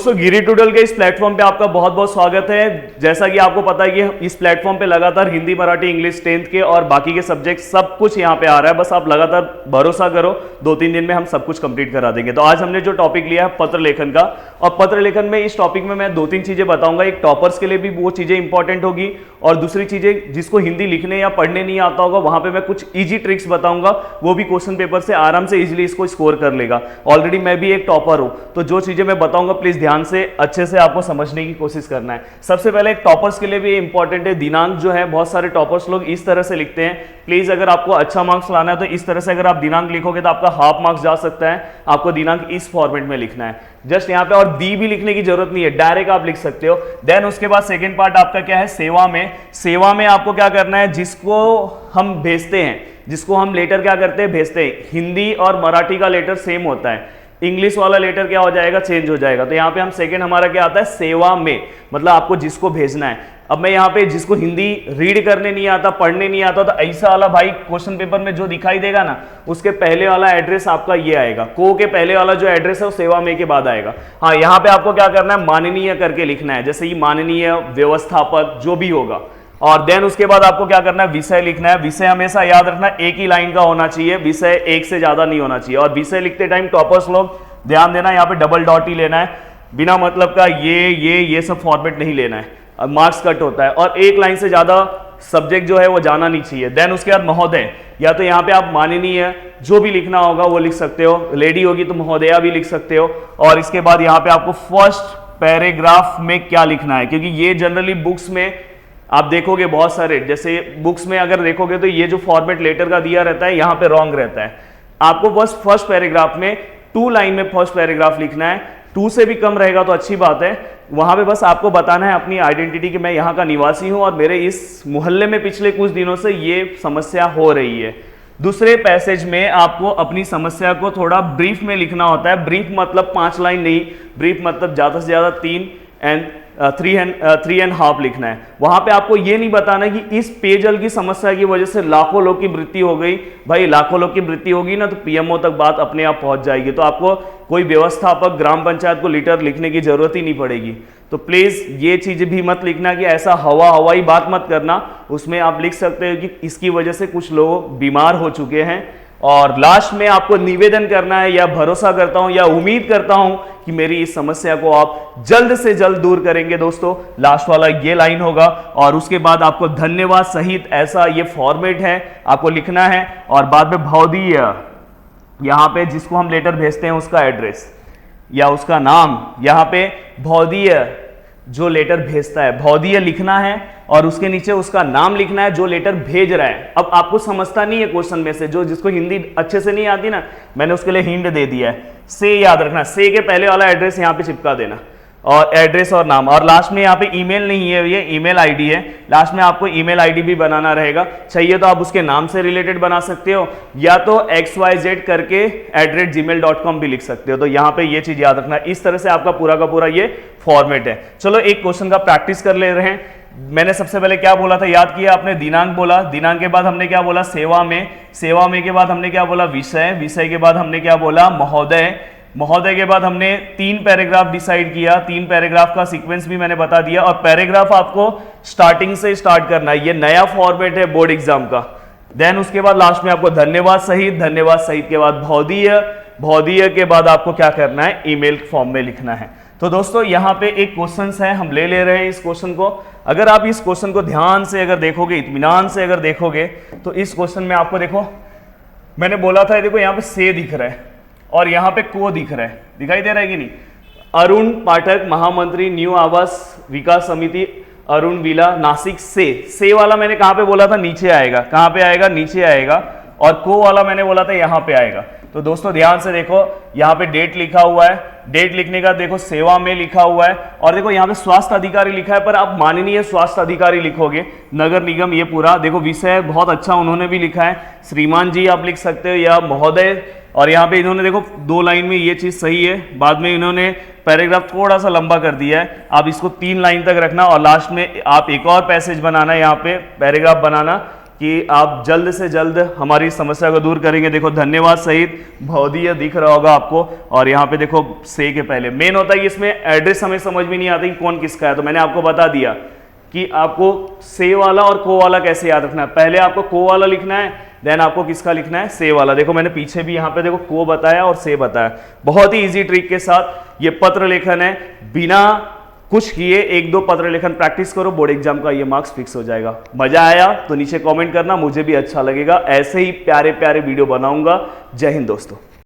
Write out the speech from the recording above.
दोस्तों गिरी ट्यूटोरियल के इस प्लेटफॉर्म पे आपका बहुत बहुत स्वागत है। जैसा कि आपको पता है कि इस प्लेटफॉर्म पे लगातार हिंदी, मराठी, इंग्लिश, 10th के और बाकी के सब्जेक्ट सब कुछ यहाँ पे आ रहा है। बस आप लगातार भरोसा करो, 2-3 दिन में हम सब कुछ कंप्लीट करा देंगे। तो आज हमने जो टॉपिक लिया है पत्र लेखन का, और पत्र लेखन में इस टॉपिक में मैं 2-3 चीजें बताऊंगा। एक टॉपर्स के लिए भी वो चीजें इंपॉर्टेंट होगी, और दूसरी चीजें जिसको हिंदी लिखने या पढ़ने नहीं आता होगा वहां पे मैं कुछ इजी ट्रिक्स बताऊंगा, वो भी क्वेश्चन पेपर से आराम से इजीली इसको स्कोर कर लेगा। ऑलरेडी मैं भी एक टॉपर हूं, तो जो चीजें मैं बताऊंगा प्लीज ध्यान से अच्छे से आपको समझने की कोशिश करना है। सबसे पहले एक टॉपर्स के लिए भी इंपॉर्टेंट है दिनांक जो है। बहुत सारे टॉपर्स लोग इस तरह से लिखते हैं। प्लीज अगर आपको अच्छा मार्क्स लाना है तो इस तरह से अगर आप दिनांक लिखोगे तो आपका हाफ मार्क्स जा सकता है। आपको दिनांक इस फॉर्मेट में लिखना है, जस्ट यहाँ पे, और दी भी लिखने की जरूरत नहीं है, डायरेक्ट आप लिख सकते हो। देन उसके बाद सेकेंड पार्ट आपका क्या है, सेवा में। सेवा में आपको क्या करना है, जिसको हम भेजते हैं, जिसको हम लेटर क्या करते हैं, भेजते हैं। हिंदी और मराठी का लेटर सेम होता है, इंग्लिश वाला लेटर क्या हो जाएगा, चेंज हो जाएगा। तो यहाँ पे हम सेकंड हमारा क्या आता है, सेवा में, मतलब आपको जिसको भेजना है। अब मैं यहाँ पे जिसको हिंदी रीड करने नहीं आता, पढ़ने नहीं आता, तो ऐसा वाला भाई क्वेश्चन पेपर में जो दिखाई देगा ना, उसके पहले वाला एड्रेस आपका ये आएगा। को के पहले वाला जो एड्रेस है वो सेवा में के बाद आएगा। हाँ, यहाँ पे आपको क्या करना है, माननीय करके लिखना है, जैसे ये माननीय, व्यवस्थापक, जो भी होगा। और देन उसके बाद आपको क्या करना है, विषय लिखना है। विषय हमेशा याद रखना एक ही लाइन का होना चाहिए, विषय एक से ज्यादा नहीं होना चाहिए। और विषय लिखते टाइम टॉपर्स लोग ध्यान देना, यहाँ पे डबल डॉट ही लेना है, बिना मतलब का ये सब फॉर्मेट नहीं लेना है, मार्क्स कट होता है। और एक लाइन से ज्यादा सब्जेक्ट जो है वो जाना नहीं चाहिए। देन उसके बाद महोदय, या तो यहाँ पे आप माननीय जो भी लिखना होगा वो लिख सकते हो, लेडी होगी तो महोदया भी लिख सकते हो। और इसके बाद यहाँ पे आपको फर्स्ट पैराग्राफ में क्या लिखना है, क्योंकि ये जनरली बुक्स में आप देखोगे बहुत सारे, जैसे बुक्स में अगर देखोगे तो ये जो फॉर्मेट लेटर का दिया रहता है यहाँ पे रॉन्ग रहता है। आपको बस फर्स्ट पैराग्राफ में 2 लाइन में फर्स्ट पैराग्राफ लिखना है। 2 से भी कम रहेगा तो अच्छी बात है। वहां पे बस आपको बताना है अपनी आइडेंटिटी कि मैं यहाँ का निवासी हूं और मेरे इस मोहल्ले में पिछले कुछ दिनों से ये समस्या हो रही है। दूसरे पैसेज में आपको अपनी समस्या को थोड़ा ब्रीफ में लिखना होता है। ब्रीफ मतलब 5 लाइन नहीं, ब्रीफ मतलब ज्यादा से ज्यादा 3 एंड हाफ लिखना है। वहां पे आपको ये नहीं बताना कि इस पेयजल की समस्या की वजह से लाखों लोग की मृत्यु हो गई। भाई लाखों लोग की मृत्यु होगी ना तो पीएमओ तक बात अपने आप पहुंच जाएगी, तो आपको कोई व्यवस्थापक, ग्राम पंचायत को लेटर लिखने की जरूरत ही नहीं पड़ेगी। तो प्लीज ये चीज भी मत लिखना कि ऐसा हवाई बात मत करना। उसमें आप लिख सकते हो कि इसकी वजह से कुछ लोग बीमार हो चुके हैं। और लास्ट में आपको निवेदन करना है, या भरोसा करता हूं या उम्मीद करता हूं कि मेरी इस समस्या को आप जल्द से जल्द दूर करेंगे। दोस्तों लास्ट वाला ये लाइन होगा, और उसके बाद आपको धन्यवाद सहित ऐसा ये फॉर्मेट है आपको लिखना है। और बाद में भौदीय, यहां पे जिसको हम लेटर भेजते हैं उसका एड्रेस या उसका नाम, यहां पे भौदीय जो लेटर भेजता है भौदीय लिखना है, और उसके नीचे उसका नाम लिखना है जो लेटर भेज रहा है। अब आपको समझता नहीं है क्वेश्चन में से, जो जिसको हिंदी अच्छे से नहीं आती ना, मैंने उसके लिए हिंट दे दिया है। से याद रखना, से के पहले वाला एड्रेस यहाँ पे चिपका देना, और एड्रेस और नाम। और लास्ट में यहाँ पे ईमेल नहीं है, ये ईमेल आईडी है। लास्ट में आपको ईमेल आईडी भी बनाना रहेगा। चाहिए तो आप उसके नाम से रिलेटेड बना सकते हो, या तो XYZ करके @gmail.com भी लिख सकते हो। तो यहाँ पे ये चीज याद रखना। इस तरह से आपका पूरा का पूरा ये फॉर्मेट है। चलो एक क्वेश्चन का प्रैक्टिस कर ले रहे हैं। मैंने सबसे पहले क्या बोला था, याद किया आपने, दिनांक बोला। दिनांक के बाद हमने क्या बोला, सेवा में। सेवा में के बाद हमने क्या बोला, विषय। विषय के बाद हमने क्या बोला, महोदय। महोदय के बाद हमने 3 पैराग्राफ डिसाइड किया। 3 पैराग्राफ का सीक्वेंस भी मैंने बता दिया। और पैराग्राफ आपको स्टार्टिंग से स्टार्ट करना है, ये नया फॉर्मेट है बोर्ड एग्जाम का। देन उसके बाद लास्ट में आपको धन्यवाद सहित, धन्यवाद सहित के बाद भौदीय, भौदीय के बाद आपको क्या करना है, ईमेल फॉर्म में लिखना है। तो दोस्तों यहाँ पे एक क्वेश्चन है, हम ले रहे हैं इस क्वेश्चन को। अगर आप इस क्वेश्चन को ध्यान से अगर देखोगे, इत्मीनान से अगर देखोगे, तो इस क्वेश्चन में आपको देखो, मैंने बोला था देखो यहाँ पे से दिख रहा है और यहाँ पे को दिख रहा है, दिखाई दे रहा है कि नहीं। अरुण पाठक, महामंत्री, न्यू आवास विकास समिति, अरुण विला, नासिक। से वाला मैंने कहाँ पे बोला था, नीचे आएगा। कहाँ पे आएगा, नीचे आएगा। और को वाला मैंने बोला था यहाँ पे आएगा। तो दोस्तों ध्यान से देखो, यहाँ पे डेट लिखा हुआ है। डेट लिखने का देखो सेवा में लिखा हुआ है, और देखो यहाँ पे स्वास्थ्य अधिकारी लिखा है, पर आप माननीय स्वास्थ्य अधिकारी लिखोगे, नगर निगम, ये पूरा देखो। विषय बहुत अच्छा उन्होंने भी लिखा है, श्रीमान जी आप लिख सकते हो, या महोदय। और यहाँ पे इन्होंने देखो 2 लाइन में ये चीज सही है। बाद में इन्होंने पैराग्राफ थोड़ा सा लंबा कर दिया है, आप इसको 3 लाइन तक रखना। और लास्ट में आप एक और पैसेज बनाना है, यहाँ पे पैराग्राफ बनाना, कि आप जल्द से जल्द हमारी समस्या को दूर करेंगे। देखो धन्यवाद सहित भौदीय दिख रहा होगा आपको, और यहाँ पे देखो से के पहले मेन होता है कि इसमें एड्रेस हमें समझ में नहीं आता कि कौन किसका है, तो मैंने आपको बता दिया कि आपको से वाला और को वाला कैसे याद रखना है। पहले आपको को वाला लिखना है, देन आपको किसका लिखना है, से वाला। देखो मैंने पीछे भी यहाँ पे देखो को बताया और से बताया, बहुत ही इजी ट्रिक के साथ। ये पत्र लेखन है, बिना कुछ किए 1-2 पत्र लेखन प्रैक्टिस करो, बोर्ड एग्जाम का ये मार्क्स फिक्स हो जाएगा। मजा आया तो नीचे कमेंट करना, मुझे भी अच्छा लगेगा। ऐसे ही प्यारे प्यारे वीडियो बनाऊंगा। जय हिंद दोस्तों।